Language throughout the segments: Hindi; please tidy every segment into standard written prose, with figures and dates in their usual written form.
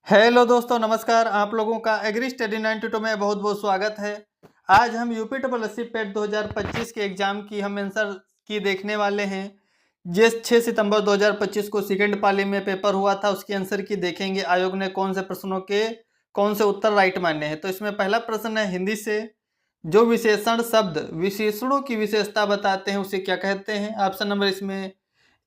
हेलो दोस्तों, नमस्कार। आप लोगों का एग्री स्टडी 92 में बहुत बहुत स्वागत है। आज हम यूपी ट्रिपल एस सी पेट 2025 के एग्जाम की हम आंसर की देखने वाले हैं। जिस 6 सितंबर 2025 को सेकंड पाली में पेपर हुआ था, उसके आंसर की देखेंगे आयोग ने कौन से प्रश्नों के कौन से उत्तर राइट माने हैं। तो इसमें पहला प्रश्न है हिंदी से, जो विशेषण शब्द विशेषणों की विशेषता बताते हैं उसे क्या कहते हैं। ऑप्शन नंबर इसमें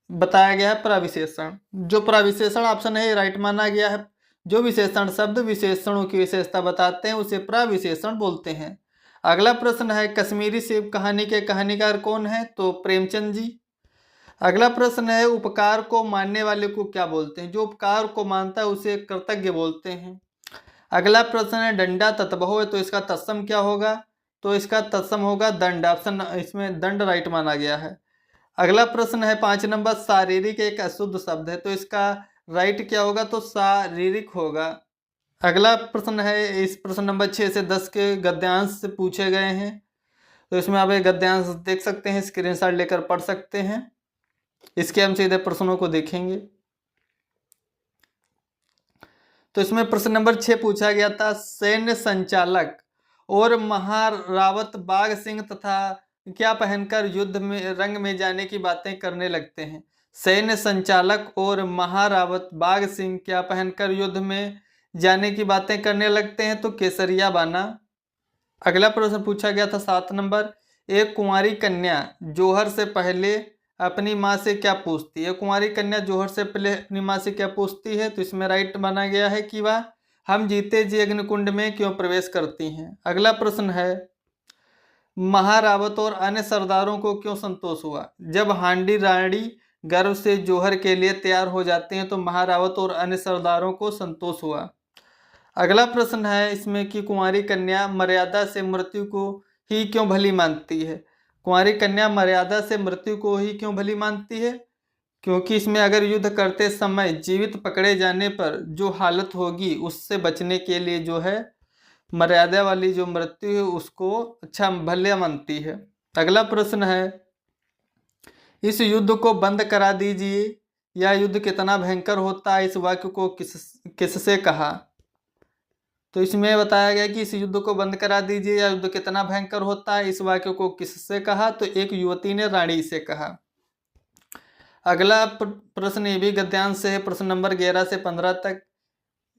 बताया गया है प्रविशेषण। जो प्रविशेषण ऑप्शन है राइट माना गया है। जो विशेषण शब्द विशेषणों की विशेषता बताते हैं उसे प्रविशेषण बोलते हैं। अगला प्रश्न है कश्मीरी सेब कहानी के कहानीकार कौन है, तो प्रेमचंद जी। अगला प्रश्न है उपकार को मानने वाले को क्या बोलते हैं। जो उपकार को मानता है उसे कृतज्ञ बोलते हैं। अगला प्रश्न है डंडा तत्भव है, तो इसका तत्सम क्या होगा, तो इसका तत्सम होगा दंड। ऑप्शन इसमें दंड राइट माना गया है। अगला प्रश्न है 5 नंबर, शारीरिक एक अशुद्ध शब्द है, तो इसका राइट क्या होगा, तो शारीरिक होगा। अगला प्रश्न है, इस प्रश्न नंबर 6 से 10 के गद्यांश से पूछे गए हैं। तो इसमें आप एक गद्यांश देख सकते हैं, स्क्रीनशॉट लेकर पढ़ सकते हैं। इसके हम सीधे प्रश्नों को देखेंगे। तो इसमें प्रश्न नंबर 6 पूछा गया था, सैन्य संचालक और महारावत बाघ सिंह तथा क्या पहनकर युद्ध में रंग में जाने की बातें करने लगते हैं। सैन्य संचालक और महारावत बाघ सिंह क्या पहनकर युद्ध में जाने की बातें करने लगते हैं, तो केसरिया बाना। अगला प्रश्न पूछा गया था 7 नंबर, एक कुंवारी कन्या जौहर से पहले अपनी माँ से क्या पूछती है। कुंवारी कन्या जौहर से पहले अपनी माँ से क्या पूछती है, तो इसमें राइट माना गया है कि वह हम जीते जी अग्निकुंड में क्यों प्रवेश करती हैं। अगला प्रश्न है महारावत और अन्य सरदारों को क्यों संतोष हुआ। जब हांडी राणी गर्व से जौहर के लिए तैयार हो जाते हैं तो महारावत और अन्य सरदारों को संतोष हुआ। अगला प्रश्न है इसमें कि कुंवारी कन्या मर्यादा से मृत्यु को ही क्यों भली मानती है। कुंवारी कन्या मर्यादा से मृत्यु को ही क्यों भली मानती है, क्योंकि इसमें अगर युद्ध करते समय जीवित पकड़े जाने पर जो हालत होगी उससे बचने के लिए जो है मर्यादा वाली जो मृत्यु है उसको अच्छा भले मानती है। अगला प्रश्न है इस युद्ध को बंद करा दीजिए, यह युद्ध कितना भयंकर होता है, इस वाक्य को किससे कहा। तो इसमें बताया गया कि इस युद्ध को बंद करा दीजिए, यह युद्ध कितना भयंकर होता है, इस वाक्य को किससे कहा, तो एक युवती ने रानी से कहा। अगला प्रश्न ये भी गद्यांश से है, प्रश्न नंबर 11 से 15 तक।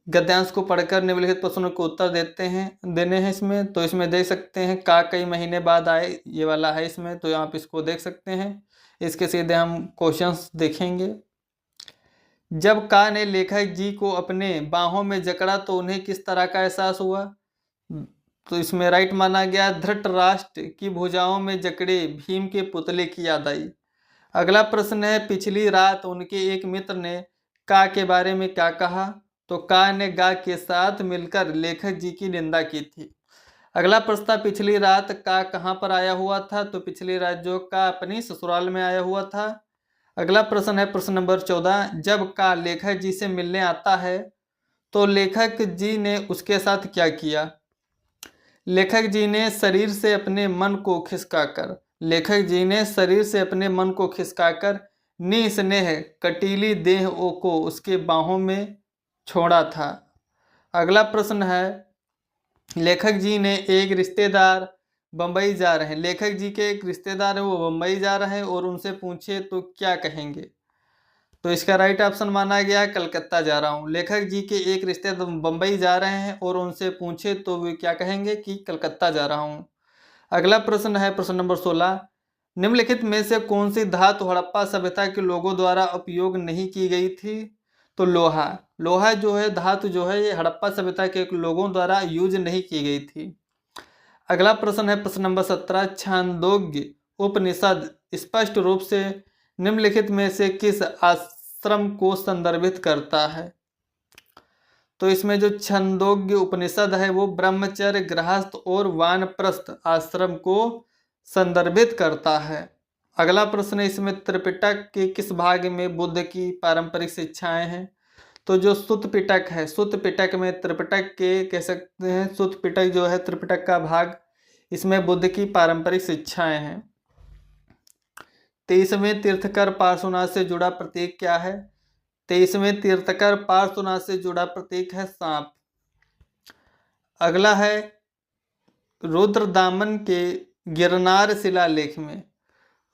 गद्यांश को पढ़कर निम्नलिखित प्रश्नों को उत्तर देने हैं इसमें। तो इसमें देख सकते हैं का कई महीने बाद आए, ये वाला है इसमें, तो आप इसको देख सकते हैं। इसके सीधे हम क्वेश्चंस देखेंगे। जब का ने लेखक जी को अपने बाहों में जकड़ा तो उन्हें किस तरह का एहसास हुआ। तो इसमें राइट माना गया धृतराष्ट्र की भुजाओं में जकड़े भीम के पुतले की याद आई। अगला प्रश्न है पिछली रात उनके एक मित्र ने का के बारे में क्या कहा, तो का ने गा के साथ मिलकर लेखक जी की निंदा की थी। अगला प्रश्न था पिछली रात का कहाँ पर आया हुआ था, तो पिछली रात जो का अपनी ससुराल में आया हुआ था। अगला प्रश्न है प्रश्न नंबर 14, जब का लेखक जी से मिलने आता है तो लेखक जी ने उसके साथ क्या किया। लेखक जी ने शरीर से अपने मन को खिसकाकर निस्नेह कटीली देह को उसके बाहों में छोड़ा था। अगला प्रश्न है लेखक जी ने एक रिश्तेदार बम्बई जा रहे हैं, लेखक जी के एक रिश्तेदार है वो बम्बई जा रहे हैं और उनसे पूछे तो क्या कहेंगे। तो इसका राइट ऑप्शन माना गया कलकत्ता जा रहा हूँ। लेखक जी के एक रिश्तेदार बम्बई जा रहे हैं और उनसे पूछे तो वे क्या कहेंगे कि कलकत्ता जा रहा हूँ। अगला प्रश्न है प्रश्न नंबर 16, निम्नलिखित में से कौन सी धातु हड़प्पा सभ्यता के लोगों द्वारा उपयोग नहीं की गई थी, तो लोहा जो है धातु जो है ये हड़प्पा सभ्यता के लोगों द्वारा यूज नहीं की गई थी। अगला प्रश्न है प्रश्न नंबर 17, छांदोग्य उपनिषद स्पष्ट रूप से निम्नलिखित में से किस आश्रम को संदर्भित करता है। तो इसमें जो छंदोग्य उपनिषद है वो ब्रह्मचर्य गृहस्थ और वानप्रस्थ आश्रम को संदर्भित करता है। अगला प्रश्न है इसमें त्रिपिटक के किस भाग में बुद्ध की पारंपरिक शिक्षाएं हैं। तो जो सुत्त पिटक है, सुत्त पिटक में त्रिपिटक के कह सकते हैं, सुत्त पिटक जो है त्रिपिटक का भाग, इसमें बुद्ध की पारंपरिक शिक्षाएं हैं। 23वें तीर्थकर पार्श्वनाथ से जुड़ा प्रतीक क्या है, 23वें तीर्थंकर पार्श्वनाथ से जुड़ा प्रतीक है सांप। अगला है रुद्रदामन के गिरनार शिलालेख में,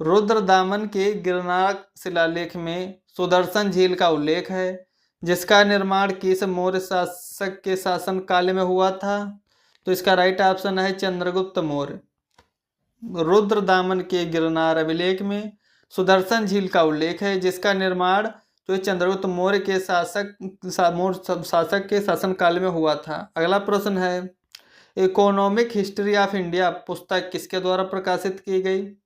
रुद्रदामन के गिरनार शिलालेख में सुदर्शन झील का उल्लेख है, जिसका निर्माण किस मौर्य शासक के शासन काल में हुआ था? तो इसका राइट ऑप्शन है चंद्रगुप्त मौर्य। रुद्रदामन के गिरनार अभिलेख में सुदर्शन झील का उल्लेख है, जिसका निर्माण जो चंद्रगुप्त मौर्य के शासक के शासन काल में हुआ था। अगला प्रश्न है इकोनॉमिक हिस्ट्री ऑफ इंडिया पुस्तक किसके द्वारा प्रकाशित की गई?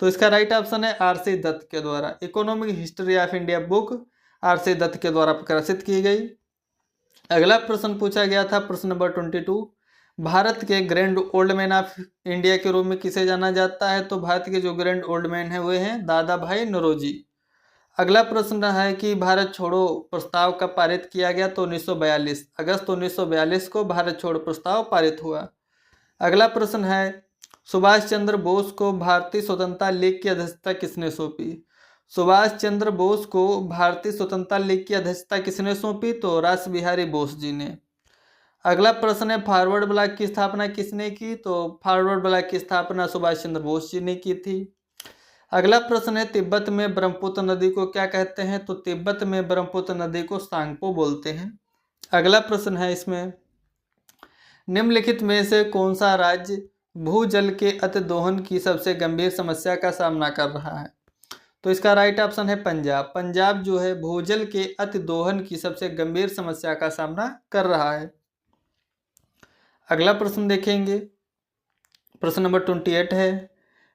तो इसका राइट ऑप्शन है आर.सी. दत्त के द्वारा। Economic history of India book RC. Dutt के द्वारा प्रकाशित की गई। अगला प्रश्न पूछा गया था प्रश्न नंबर 22, भारत के grand old man of India के रूप में किसे जाना जाता है? तो भारत के जो ग्रैंड ओल्ड मैन है वे हैं दादा भाई नौरोजी। अगला प्रश्न है कि भारत छोड़ो प्रस्ताव कब पारित किया गया? तो 1942 अगस्त 1942 को भारत छोड़ो प्रस्ताव पारित हुआ। अगला प्रश्न है सुभाष चंद्र बोस को भारतीय स्वतंत्रता लीग की अध्यक्षता किसने सौंपी? सुभाष चंद्र बोस को भारतीय स्वतंत्रता लीग की अध्यक्षता किसने सौंपी? तो रास बिहारी बोस जी ने। अगला प्रश्न है फॉरवर्ड ब्लॉक की स्थापना किसने की? तो फॉरवर्ड ब्लॉक की स्थापना सुभाष चंद्र बोस जी ने की थी। अगला प्रश्न है तिब्बत में ब्रह्मपुत्र नदी को क्या कहते हैं? तो तिब्बत में ब्रह्मपुत्र नदी को सांगपो बोलते हैं। अगला प्रश्न है इसमें निम्नलिखित में से कौन सा राज्य भूजल के अतिदोहन की सबसे गंभीर समस्या का सामना कर रहा है? तो इसका राइट ऑप्शन है पंजाब। पंजाब जो है भूजल के अतिदोहन की सबसे गंभीर समस्या का सामना कर रहा है। अगला प्रश्न देखेंगे प्रश्न नंबर 28 है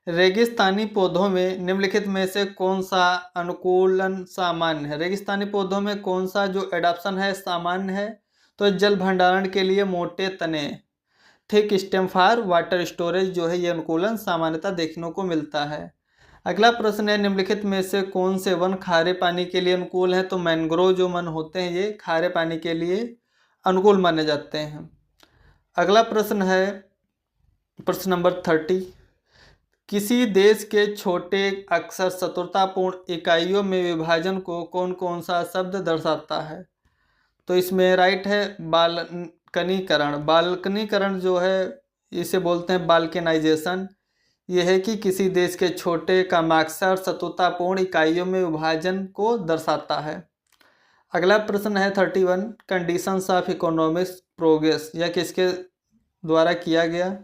रेगिस्तानी पौधों में निम्नलिखित में से कौन सा अनुकूलन सामान्य है? रेगिस्तानी पौधों में कौन सा जो एडाप्शन है सामान्य है? तो जल भंडारण के लिए मोटे तने thick stem for water storage जो है ये अनुकूलन सामान्यतः देखने को मिलता है। अगला प्रश्न है निम्नलिखित में से कौन से वन खारे पानी के लिए अनुकूल है? तो मैंग्रोव जो वन होते हैं ये खारे पानी के लिए अनुकूल माने जाते हैं। अगला प्रश्न है प्रश्न नंबर 30, किसी देश के छोटे अक्षर चतुरतापूर्ण इकाइयों में विभाजन को कौन कौन सा शब्द दर्शाता है? तो इसमें राइट है बाल्कनीकरण। बाल्कनीकरण जो है इसे बोलते हैं बाल्कनाइजेशन। यह है कि किसी देश के छोटे कामाक्षर चतुरतापूर्ण इकाइयों में विभाजन को दर्शाता है। अगला प्रश्न है 31, कंडीशंस ऑफ इकोनॉमिक प्रोग्रेस यह किसके द्वारा किया गया?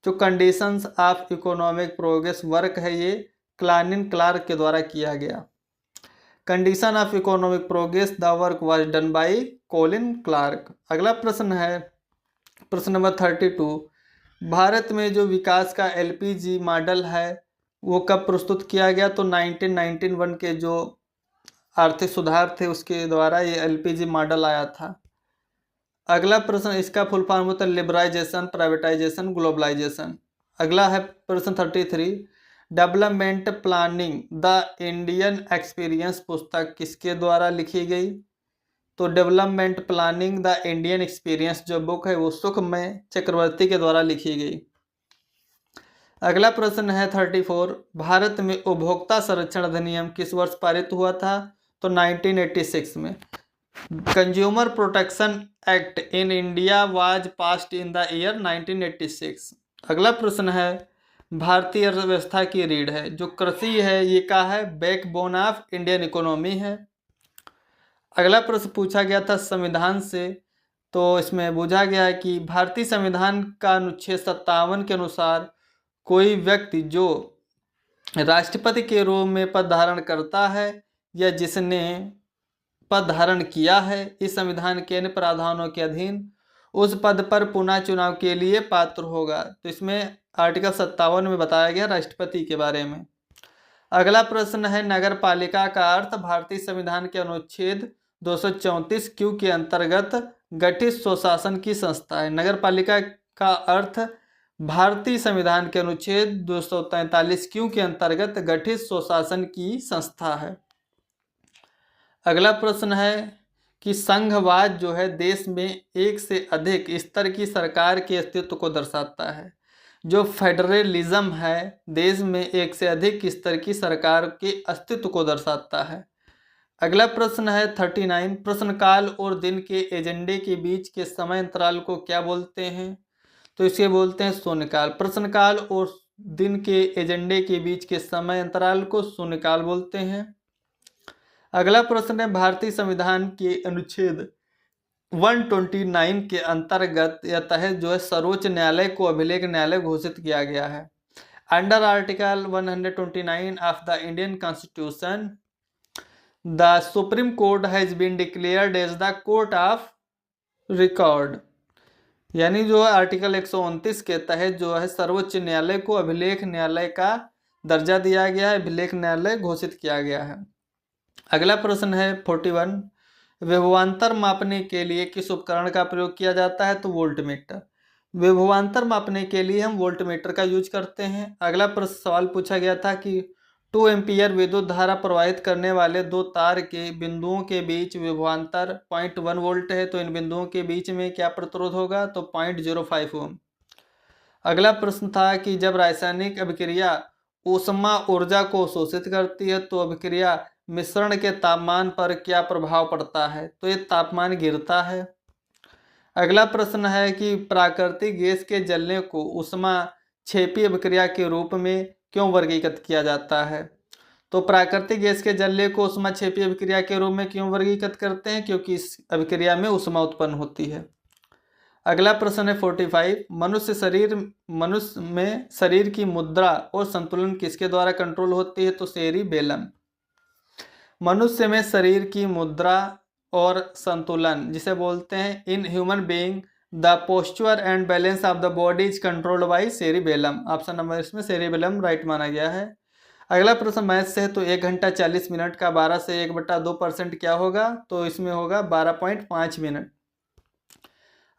जो conditions of economic progress work है ये क्लानिन क्लार्क के द्वारा किया गया। Condition of economic progress the work was done by Colin Clark. अगला प्रश्न है प्रश्न नंबर 32, भारत में जो विकास का एलपीजी मॉडल है वो कब प्रस्तुत किया गया? तो 1991 के जो आर्थिक सुधार थे उसके द्वारा ये एलपीजी मॉडल आया था। अगला प्रश्न इसका फुल फॉर्म होता है लिबराइजेशन, प्राइवेटाइजेशन, ग्लोबलाइजेशन। अगला है प्रश्न 33, development planning the Indian experience पुस्तक किसके द्वारा लिखी गई? तो development planning the Indian experience जो बुक है वो सुखमय चक्रवर्ती के द्वारा लिखी गई। अगला प्रश्न है 34, भारत में उपभोक्ता संरक्षण अधिनियम किस वर्ष पारित हुआ था? तो 1986 में। Consumer protection act in India was passed in the year 1986। अगला प्रश्न है भारतीय अर्थव्यवस्था की रीढ़ है जो कृषि है ये क्या है? बैकबोन ऑफ इंडियन इकोनॉमी है। अगला प्रश्न पूछा गया था संविधान से, तो इसमें पूछा गया है कि भारतीय संविधान का अनुच्छेद 57 के अनुसार कोई व्यक्ति जो राष्ट्रपति के रूप में पद धारण करता है या जिसने पद धारण किया है इस संविधान के अन्य प्रावधानों के अधीन उस पद पर पुनः चुनाव के लिए पात्र होगा। तो इसमें आर्टिकल 57 में बताया गया राष्ट्रपति के बारे में। अगला प्रश्न है नगर पालिका का अर्थ भारतीय संविधान के अनुच्छेद 234 क्यू के अंतर्गत गठित स्वशासन की संस्था है। नगर पालिका का अर्थ भारतीय संविधान के अनुच्छेद 243 क्यू के अंतर्गत गठित स्वशासन की संस्था है। अगला प्रश्न है कि संघवाद जो है देश में एक से अधिक स्तर की सरकार के अस्तित्व को दर्शाता है। जो फेडरलिज्म है देश में एक से अधिक स्तर की सरकार के अस्तित्व को दर्शाता है। अगला प्रश्न है 39, प्रश्नकाल और दिन के एजेंडे के बीच के समय अंतराल को क्या बोलते हैं? तो इसे बोलते हैं शून्यकाल। प्रश्नकाल और दिन के एजेंडे के बीच के समय अंतराल को शून्यकाल बोलते हैं। अगला प्रश्न है भारतीय संविधान के अनुच्छेद 129 के अंतर्गत या तहत जो है सर्वोच्च न्यायालय को अभिलेख न्यायालय घोषित किया गया है। Under article 129 of the Indian Constitution the Supreme Court has been declared as the court of record. यानी जो है आर्टिकल 129 के तहत जो है सर्वोच्च न्यायालय को अभिलेख न्यायालय का दर्जा दिया गया है, अभिलेख न्यायालय घोषित किया गया है। अगला प्रश्न है 41, विभवांतर मापने के लिए किस उपकरण का प्रयोग किया जाता है? तो वोल्टमीटर। विभवांतर मापने के लिए हम वोल्टमीटर का यूज करते हैं। अगला प्रश्न सवाल पूछा गया था कि 2 एम्पीयर विद्युत धारा प्रवाहित करने वाले दो तार के बिंदुओं के बीच विभवांतर 0.1 वोल्ट है, तो इन बिंदुओं के बीच में क्या प्रतिरोध होगा? तो 0.05 ओम। अगला प्रश्न था कि जब रासायनिक अभिक्रिया ऊष्मा ऊर्जा को शोषित करती है तो अभिक्रिया मिश्रण के तापमान पर क्या प्रभाव पड़ता है? तो ये तापमान गिरता है। अगला प्रश्न है कि प्राकृतिक गैस के जलने को ऊष्मा क्षेपी अभिक्रिया के रूप में क्यों वर्गीकृत किया जाता है? तो प्राकृतिक गैस के जलने को ऊष्मा क्षेपी अभिक्रिया के रूप में क्यों वर्गीकृत करते हैं? क्योंकि इस अभिक्रिया में ऊष्मा उत्पन्न होती है। अगला प्रश्न है 45, मनुष्य में शरीर की मुद्रा और संतुलन किसके द्वारा कंट्रोल होती है? तो सेरिबेलम। मनुष्य में शरीर की मुद्रा और संतुलन जिसे बोलते हैं in human being the posture and balance of the body is controlled by cerebellum. Option number इसमें सेरिबेलम राइट माना गया है। अगला प्रश्न मैथ से है, तो 1 घंटा 40 मिनट का 12 से 1/2% क्या होगा? तो इसमें होगा 12.5 मिनट।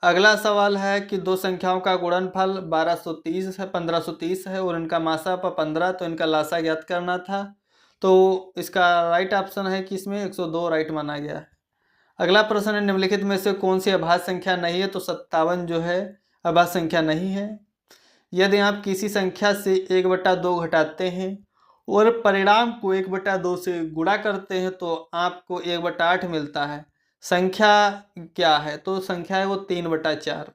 अगला सवाल है कि दो संख्याओं का गुणनफल 1230 है 1530 है और इनका मासा 15, तो इनका लासा ज्ञात करना था। तो इसका राइट ऑप्शन है कि इसमें 102 राइट माना गया है। अगला प्रश्न है निम्नलिखित में से कौन सी अभाज्य संख्या नहीं है? तो 57 जो है अभाज्य संख्या नहीं है। यदि आप किसी संख्या से 1/2 घटाते हैं और परिणाम को 1/2 से गुणा करते हैं तो आपको 1/8 मिलता है। संख्या क्या है? तो संख्या है वो 3/4।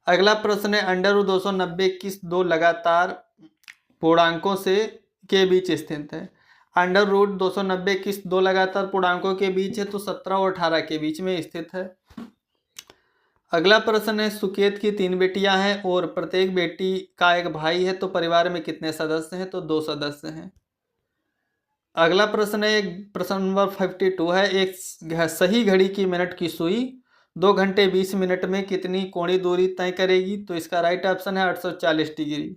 अगला प्रश्न है √290 किस दो लगातार पूर्णांकों से के बीच स्थित है? √290 किस दो लगातार पूर्णांकों के बीच है? तो 17 और 18 के बीच में स्थित है। अगला प्रश्न है सुकेत की 3 बेटियां हैं और प्रत्येक बेटी का एक भाई है, तो परिवार में कितने सदस्य हैं? तो 2 सदस्य हैं। अगला प्रश्न है प्रश्न नंबर 52 है, एक सही घड़ी की मिनट की सुई 2 घंटे 20 मिनट में कितनी कोणीय दूरी तय करेगी? तो इसका राइट ऑप्शन है 840 डिग्री।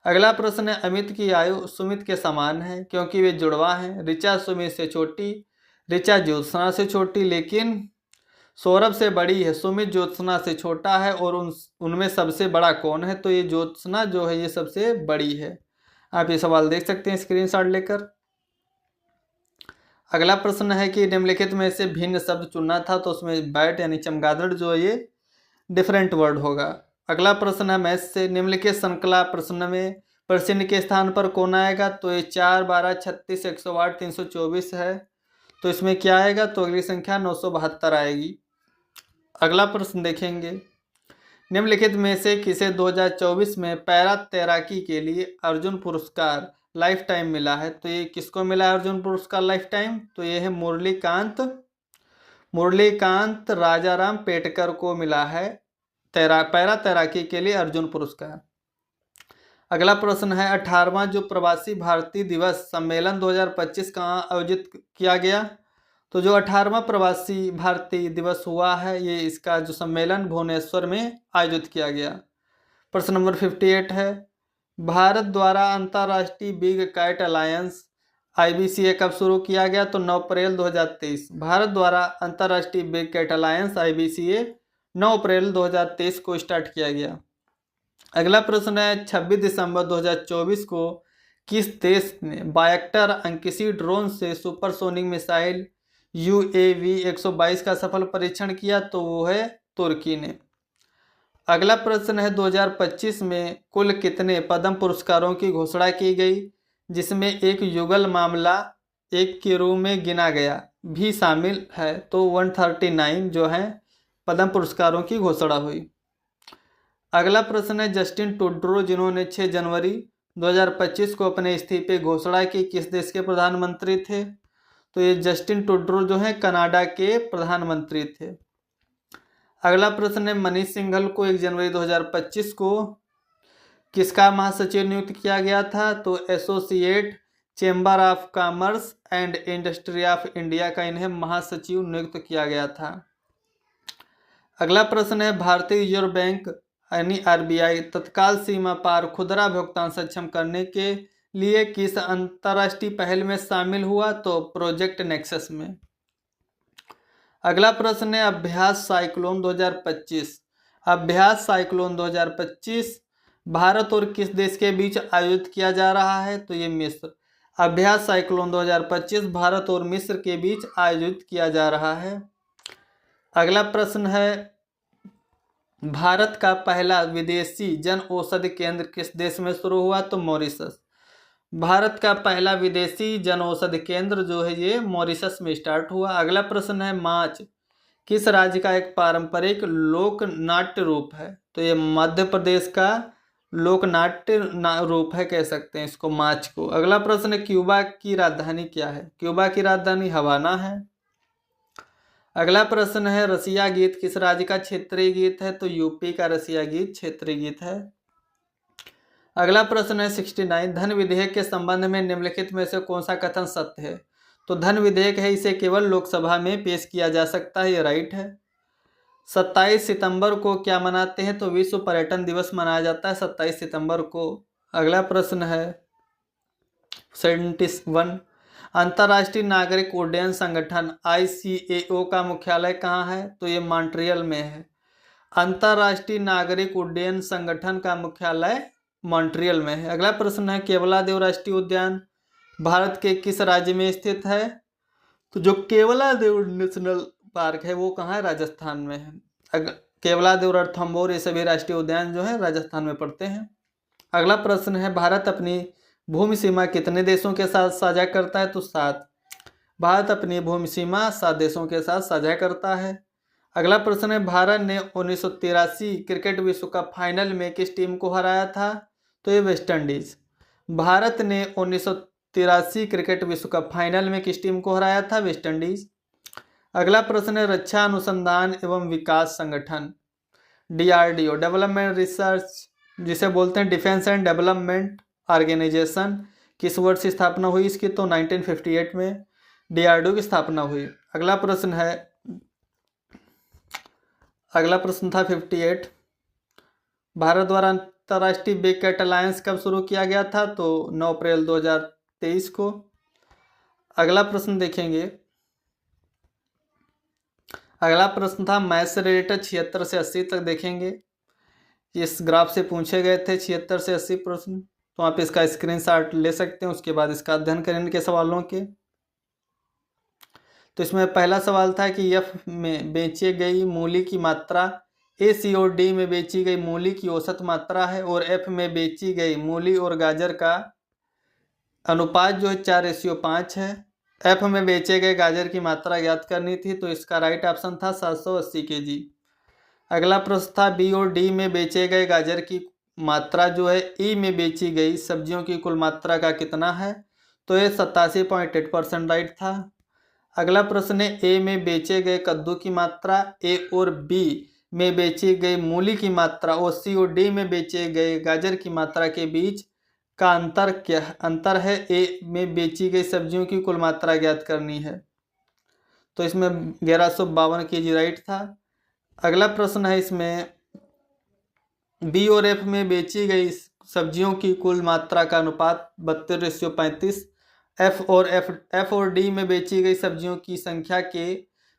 अगला प्रश्न है अमित की आयु सुमित के समान है क्योंकि वे जुड़वा हैं। ऋचा सुमित से छोटी, ऋचा ज्योत्सना से छोटी लेकिन सौरभ से बड़ी है। सुमित ज्योत्सना से छोटा है और उनमें सबसे बड़ा कौन है? तो ये ज्योत्सना जो है ये सबसे बड़ी है। आप ये सवाल देख सकते हैं स्क्रीनशॉट लेकर। अगला प्रश्न है कि निम्नलिखित में से भिन्न शब्द चुनना था, तो उसमें बैट यानी चमगादड़ जो है ये डिफरेंट वर्ड होगा। अगला प्रश्न है मैथ से, निम्नलिखित श्रृंखला प्रश्न में प्रश्न के स्थान पर कौन आएगा? तो ये 4, 12, 36, 108, 324 है, तो इसमें क्या आएगा? तो अगली संख्या 972 आएगी। अगला प्रश्न देखेंगे, निम्नलिखित में से किसे 2024 में पैरा तैराकी के लिए अर्जुन पुरस्कार लाइफ टाइम मिला है? तो ये किसको मिला है अर्जुन पुरस्कार लाइफ टाइम? तो ये है मुरलीकांत राजाराम पेटकर को मिला है पैरा तैराकी के लिए अर्जुन पुरस्कार। अगला प्रश्न है 18वां जो प्रवासी भारतीय दिवस सम्मेलन 2025 कहाँ आयोजित किया गया? तो जो 18वां प्रवासी भारतीय दिवस हुआ है ये इसका जो सम्मेलन भुवनेश्वर में आयोजित किया गया। प्रश्न नंबर 58 है, भारत द्वारा अंतर्राष्ट्रीय बिग कैट अलायंस IBCA कब शुरू किया गया? तो 9 अप्रैल 2023। भारत द्वारा अंतर्राष्ट्रीय बिग कैट अलायंस IBCA 9 अप्रैल 2023 को स्टार्ट किया गया। अगला प्रश्न है 26 दिसंबर 2024 को किस देश ने बायक्टर अंकिसी ड्रोन से सुपरसोनिक मिसाइल UAV 122 का सफल परीक्षण किया? तो वो है तुर्की ने। अगला प्रश्न है 2025 में कुल कितने पद्म पुरस्कारों की घोषणा की गई, जिसमें एक युगल मामला एक के रूप में गिना गया भी शामिल है, तो 139 जो है पद्म पुरस्कारों की घोषणा हुई। अगला प्रश्न है जस्टिन ट्रूडो जिन्होंने 6 जनवरी 2025 को अपने इस्तीफे घोषणा की, किस देश के प्रधानमंत्री थे? तो ये जस्टिन ट्रूडो जो है कनाडा के प्रधानमंत्री थे। अगला प्रश्न है मनीष सिंघल को 1 जनवरी 2025 को किसका महासचिव नियुक्त किया गया था? तो associate chamber of commerce and industry of India का इन्हें महासचिव नियुक्त किया गया था। अगला प्रश्न है भारतीय रिजर्व बैंक यानी आरबीआई तत्काल सीमा पार खुदरा भुगतान सक्षम करने के लिए किस अंतर्राष्ट्रीय पहल में शामिल हुआ? तो प्रोजेक्ट नेक्सस में। अगला प्रश्न है अभ्यास साइक्लोन 2025। अभ्यास साइक्लोन 2025 भारत और किस देश के बीच आयोजित किया जा रहा है? तो ये मिस्र। अभ्यास साइक्लोन 2025 भारत और मिस्र के बीच आयोजित किया जा रहा है। अगला प्रश्न है भारत का पहला विदेशी जन औषधि केंद्र किस देश में शुरू हुआ? तो मॉरिशस। भारत का पहला विदेशी जन औषधि केंद्र जो है ये मॉरिशस में स्टार्ट हुआ। अगला प्रश्न है माच किस राज्य का एक पारंपरिक लोक नाट्य रूप है? तो ये मध्य प्रदेश का लोक नाट्य रूप है, कह सकते हैं इसको माच को। अगला प्रश्न है क्यूबा की राजधानी क्या है? क्यूबा की राजधानी हवाना है। अगला प्रश्न है रसिया गीत किस राज्य का क्षेत्रीय गीत है? तो यूपी का रसिया गीत क्षेत्रीय गीत है। अगला प्रश्न है 69 धन विधेयक के संबंध में निम्नलिखित में से कौन सा कथन सत्य है? तो धन विधेयक है इसे केवल लोकसभा में पेश किया जा सकता है, ये राइट है। 27 सितंबर को क्या मनाते हैं? तो विश्व पर्यटन दिवस मनाया जाता है 27 सितंबर को। अगला प्रश्न है 71 अंतर्राष्ट्रीय नागरिक उड्डयन संगठन ICAO का मुख्यालय कहाँ है? तो ये मॉन्ट्रियल में है। अंतर्राष्ट्रीय नागरिक उड्डयन संगठन का मुख्यालय मॉन्ट्रियल में है। अगला प्रश्न है केवलादेव राष्ट्रीय उद्यान भारत के किस राज्य में स्थित है? तो जो केवलादेव नेशनल पार्क है वो कहाँ है? राजस्थान में है। केवलादेव रणथंभौर ये सभी राष्ट्रीय उद्यान जो है राजस्थान में पड़ते हैं। अगला प्रश्न है भारत अपनी भूमि सीमा कितने देशों के साथ साझा करता है? तो 7। भारत अपनी भूमि सीमा 7 देशों के साथ साझा करता है। अगला प्रश्न है भारत ने 1983 क्रिकेट विश्व कप फाइनल में किस टीम को हराया था? तो ये वेस्ट इंडीज। भारत ने 1983 क्रिकेट विश्व कप फाइनल में किस टीम को हराया था? West Indies. अगला प्रश्न है रक्षा अनुसंधान एवं विकास संगठन DRDO डेवलपमेंट रिसर्च जिसे बोलते हैं डिफेंस एंड डेवलपमेंट ऑर्गेनाइजेशन किस वर्ष की स्थापना हुई इसकी? तो 1958 में DRDO की स्थापना हुई। अगला प्रश्न था 58 भारत द्वारा अंतर्राष्ट्रीय बिग कैट अलायंस कब शुरू किया गया था? तो 9 अप्रैल 2023 को। अगला प्रश्न देखेंगे। अगला प्रश्न था मैथ से रिलेटेड 76 से 80 तक देखेंगे। इस ग्राफ से पूछे गए थे 76 से 80 प्रश्न, तो आप इसका स्क्रीनशॉट ले सकते हैं, उसके बाद इसका अध्ययन करें इनके सवालों के। तो इसमें पहला सवाल था कि F में बेची गई मूली की मात्रा AC और D में बेची गई मूली की औसत मात्रा है और F में बेची गई मूली और गाजर का अनुपात जो है 4:5 है। F में बेचे गए गाजर की मात्रा ज्ञात करनी थी, तो इसका राइट ऑप्शन था 780 kg। अगला प्रश्न था B और D में बेचे गए गाजर की मात्रा जो है E में बेची गई सब्जियों की कुल मात्रा का कितना है? तो ये 87.8% राइट था। अगला प्रश्न है A में बेचे गए कद्दू की मात्रा A और B में बेची गई मूली की मात्रा और C और D में बेचे गए गाजर की मात्रा के बीच का अंतर क्या अंतर है? A में बेची गई सब्जियों की कुल मात्रा ज्ञात करनी है, तो इसमें 1152 kg राइट था। अगला प्रश्न है इसमें B और F में बेची गई सब्जियों की कुल मात्रा का अनुपात 32:35। F और D में बेची गई सब्जियों की संख्या के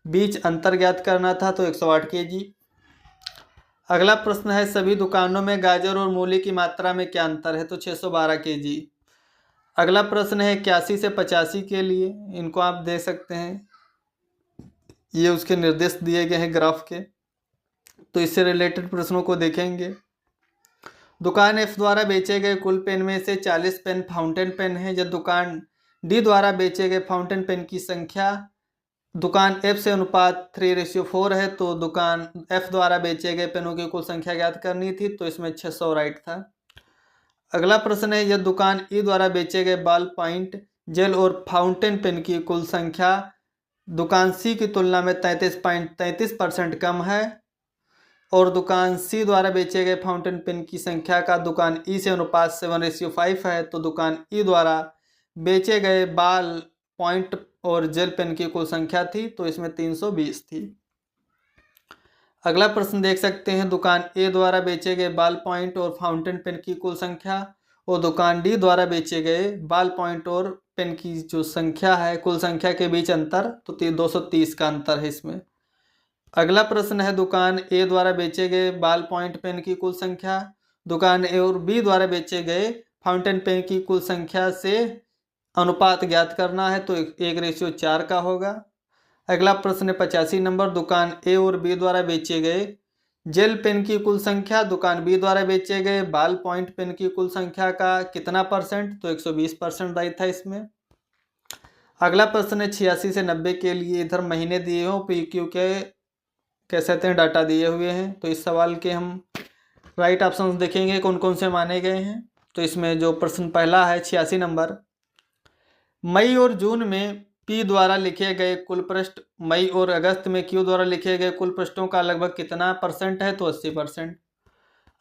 बीच अंतर ज्ञात करना था, तो 108 kg। अगला प्रश्न है सभी दुकानों में गाजर और मूली की मात्रा में क्या अंतर है? तो 612 kg। अगला प्रश्न है 81 से 85 के लिए, इनको आप दे सकते हैं, ये उसके निर्देश दिए गए हैं ग्राफ के, तो इससे रिलेटेड प्रश्नों को देखेंगे। दुकान F द्वारा बेचे गए कुल पेन में से 40 पेन फाउंटेन पेन है, जब दुकान डी द्वारा बेचे गए फाउंटेन पेन की संख्या दुकान F से अनुपात 3:4 है, तो दुकान F द्वारा बेचे गए पेनों की कुल संख्या ज्ञात करनी थी, तो इसमें 600 राइट था। अगला प्रश्न है, यह दुकान E द्वारा बेचे गए बॉल पॉइंट, जेल और फाउंटेन पेन की कुल संख्या दुकान C की तुलना में 33.33% कम है, और दुकान C द्वारा बेचे गए फाउंटेन पेन की संख्या का दुकान E से अनुपात 7:5 है, तो दुकान E द्वारा बेचे गए बॉल पॉइंट और जेल पेन की कुल संख्या थी, तो इसमें 320 थी। अगला प्रश्न देख सकते हैं, दुकान A द्वारा बेचे गए बॉल पॉइंट और फाउंटेन पेन की कुल संख्या और दुकान D द्वारा बेचे गए बॉल पॉइंट और पेन की जो संख्या है कुल संख्या के बीच अंतर, तो 230 का अंतर है इसमें। अगला प्रश्न है, दुकान A द्वारा बेचे गए बॉल पॉइंट पेन की कुल संख्या दुकान A और B द्वारा बेचे गए फाउंटेन पेन की कुल संख्या से अनुपात ज्ञात करना है, तो 1:4 का होगा। अगला प्रश्न है 85 नंबर, दुकान A और B द्वारा बेचे गए जेल पेन की कुल संख्या दुकान B द्वारा बेचे गए बॉल पॉइंट पेन की कुल संख्या का कितना परसेंट, तो 120% राइट था इसमें। अगला प्रश्न है 86 से 90 के लिए इधर महीने दिए हो, PQ के कह सकते हैं डाटा दिए हुए हैं, तो इस सवाल के हम राइट ऑप्शन देखेंगे कौन कौन से माने गए हैं। तो इसमें जो प्रश्न पहला है 86 नंबर, मई और जून में P द्वारा लिखे गए कुल पृष्ठ मई और अगस्त में Q द्वारा लिखे गए कुल पृष्ठों का लगभग कितना परसेंट है, तो 80%।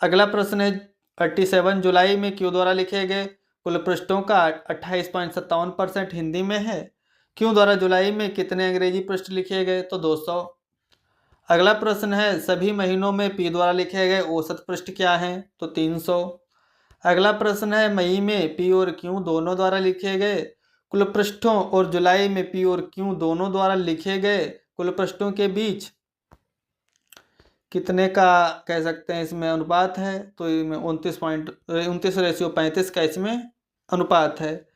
अगला प्रश्न है 37 जुलाई में Q द्वारा लिखे गए कुल पृष्ठों का 28.57% हिंदी में है। Q द्वारा जुलाई में कितने अंग्रेजी पृष्ठ लिखे गए, तो 200। अगला प्रश्न है, सभी महीनों में P द्वारा लिखे गए औसत पृष्ठ क्या हैं, तो 300। अगला प्रश्न है, मई में P और Q दोनों द्वारा लिखे गए कुल पृष्ठों और जुलाई में P और Q दोनों द्वारा लिखे गए कुल पृष्ठों के बीच कितने का कह सकते हैं इसमें अनुपात है, तो इसमें 29:35 का इसमें अनुपात है।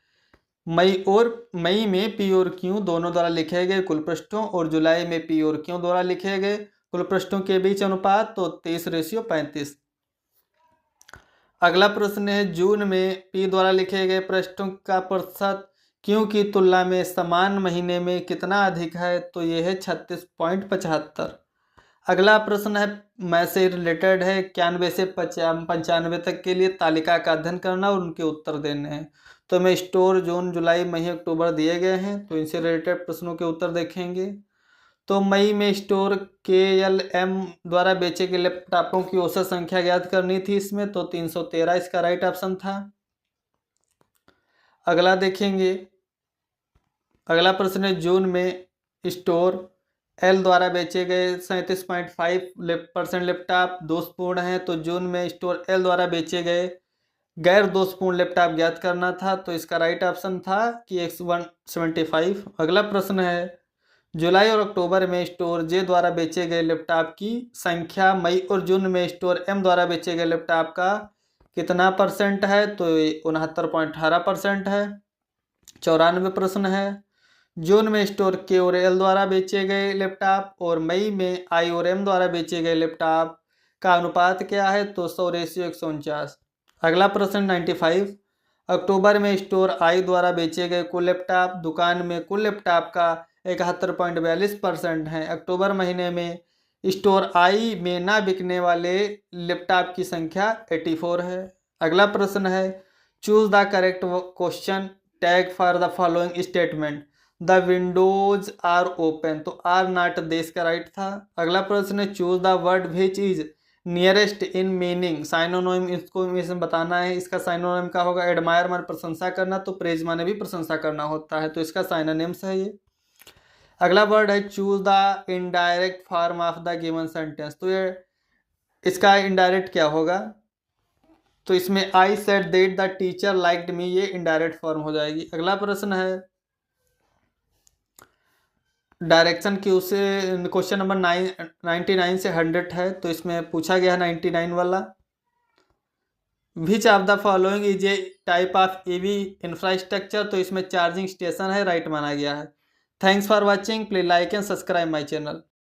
मई में P और Q दोनों द्वारा लिखे गए कुल पृष्ठों और जुलाई में P और Q द्वारा लिखे गए कुल पृष्ठों के बीच अनुपात, तो 30:35। अगला प्रश्न है, जून में P द्वारा लिखे गए पृष्ठों का प्रतिशत Q की तुलना में समान महीने में कितना अधिक है, तो यह है 36.75। अगला प्रश्न है मैथ से रिलेटेड है, 91 से 95 तक के लिए तालिका का अध्ययन करना और उनके उत्तर देने हैं। तो हमें स्टोर जून जुलाई मई अक्टूबर दिए गए हैं, तो इनसे रिलेटेड प्रश्नों के उत्तर देखेंगे। तो मई में स्टोर KLM द्वारा बेचे गए लैपटॉपों की औसत संख्या ज्ञात करनी थी इसमें, तो 313 इसका राइट ऑप्शन था। अगला देखेंगे, अगला प्रश्न है, जून में स्टोर L द्वारा बेचे गए 37.5% लैपटॉप दोषपूर्ण है, तो जून में स्टोर L द्वारा बेचे गए गैर दोषपूर्ण लैपटॉप ज्ञात करना था, तो इसका राइट ऑप्शन था कि 175। अगला प्रश्न है, जुलाई और अक्टूबर में स्टोर J द्वारा बेचे गए लैपटॉप की संख्या मई और जून में स्टोर M द्वारा बेचे गए लैपटॉप का कितना परसेंट है, तो 69.18% है। 94 प्रश्न है, जून में स्टोर K और L द्वारा बेचे गए लैपटॉप और मई में I और M द्वारा बेचे गए लैपटॉप का अनुपात क्या है, तो 100:149। अगला प्रश्न 95, अक्टूबर में स्टोर I द्वारा बेचे गए कुल लैपटॉप दुकान में कुल लैपटॉप का 71.42% है। अक्टूबर महीने में स्टोर I में ना बिकने वाले लैपटॉप की संख्या 84 है। अगला प्रश्न है, choose the correct question tag for the following statement, the windows are open, तो आर नॉट देश का राइट था। अगला प्रश्न है, choose the word which is nearest in meaning, synonym इसको इसमें बताना है। इसका साइनोनिम का होगा एडमायर माने प्रशंसा करना, तो प्रेज माने भी प्रशंसा करना होता है, तो इसका साइनोनिम्स है ये। अगला वर्ड है, choose the indirect form of the given sentence, तो ये इसका इनडायरेक्ट क्या होगा, तो इसमें I said that the teacher liked me, ये इनडायरेक्ट फॉर्म हो जाएगी। अगला प्रश्न है डायरेक्शन की, उसे क्वेश्चन नंबर 99 से 100 है, तो इसमें पूछा गया है 99 वाला, which of the following is a type of EV infrastructure, तो इसमें चार्जिंग स्टेशन है, राइट माना गया है। Thanks for watching, please like and subscribe my channel.